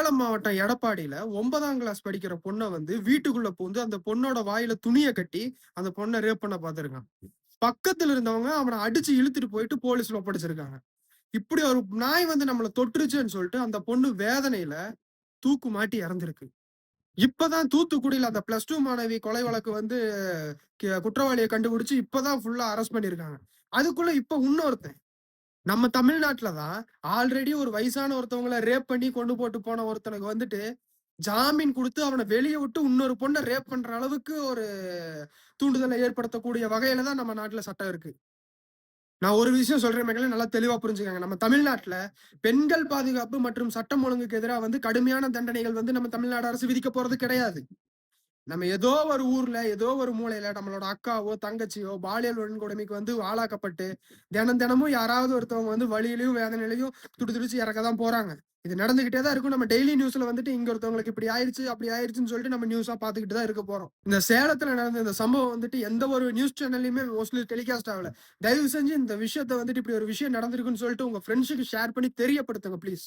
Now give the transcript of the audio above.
சேலம் மாவட்டம் எடப்பாடியில 9ஆம் கிளாஸ் படிக்கிற பொண்ண வந்து வீட்டுக்குள்ள புகுந்து, அந்த பொண்ணோட வாயில துணிய கட்டி, அந்த பொண்ண ரேப் பண்ண பார்த்திருக்கான். பக்கத்துல இருந்தவங்க அவன அடிச்சு இழுத்துட்டு போயிட்டு போலீஸ்ல ஒப்படைச்சிருக்காங்க. இப்படி ஒரு நாய் வந்து நம்மள தொட்டுருச்சுன்னு சொல்லிட்டு, அந்த பொண்ணு வேதனையில தூக்கு மாட்டி இறந்திருக்கு. இப்பதான் தூத்துக்குடியில அந்த +2 மாணவி கொலை வழக்கு வந்து குற்றவாளிய கண்டுபிடிச்சு இப்பதான் ஃபுல்லா அரெஸ்ட் பண்ணியிருக்காங்க. அதுக்குள்ள இப்ப இன்னொருத்தன் நம்ம தமிழ்நாட்டுல தான் ஆல்ரெடி ஒரு வயசான ஒருத்தவங்கள ரேப் பண்ணி கொண்டு போட்டு போன ஒருத்தனுக்கு வந்துட்டு ஜாமீன் குடுத்து அவன வெளிய விட்டு இன்னொரு பொண்ண ரேப் பண்ற அளவுக்கு ஒரு தூண்டுதலை ஏற்படுத்தக்கூடிய வகையில தான் நம்ம நாட்டுல சட்டம் இருக்கு. நான் ஒரு விஷயம் சொல்றேன் மக்களே, நல்லா தெளிவா புரிஞ்சுக்கங்க. நம்ம தமிழ்நாட்டுல பெண்கள் பாதுகாப்பு மற்றும் சட்டம் ஒழுங்குக்கு எதிரா வந்து கடுமையான தண்டனைகள் வந்து நம்ம தமிழ்நாடு அரசு விதிக்க போறது கிடையாது. நம்ம ஏதோ ஒரு ஊர்ல, ஏதோ ஒரு மூலையில நம்மளோட அக்காவோ, தங்கச்சியோ பாலியல் வன்கொடுமைக்கு வந்து ஆளாக்கப்பட்டு, தினம் தினமும் யாராவது ஒருத்தவங்க வந்து வலியிலயும், வேதனையிலயும் துடிதுடிச்சு இறக்க தான் போறாங்க. இது நடந்துகிட்டே தான் இருக்கும். நம்ம டெய்லி நியூஸ்ல வந்துட்டு இங்க ஒருத்தவங்களுக்கு இப்படி ஆயிருச்சு, அப்படி ஆயிருச்சுன்னு சொல்லிட்டு நம்ம நியூஸா பார்த்துக்கிட்டு தான் இருக்க போறோம். இந்த சேலத்துல நடந்த இந்த சம்பவம் வந்துட்டு எந்த ஒரு நியூஸ் சேனல்லயுமே மோஸ்ட்லி டெலிகாஸ்ட் ஆகல. தயவு செஞ்சு இந்த விஷயத்த வந்துட்டு இப்படி ஒரு விஷயம் நடந்திருக்குன்னு சொல்லிட்டு உங்க ஃப்ரெண்ட்ஸுக்கு ஷேர் பண்ணி தெரியப்படுத்துங்க ப்ளீஸ்.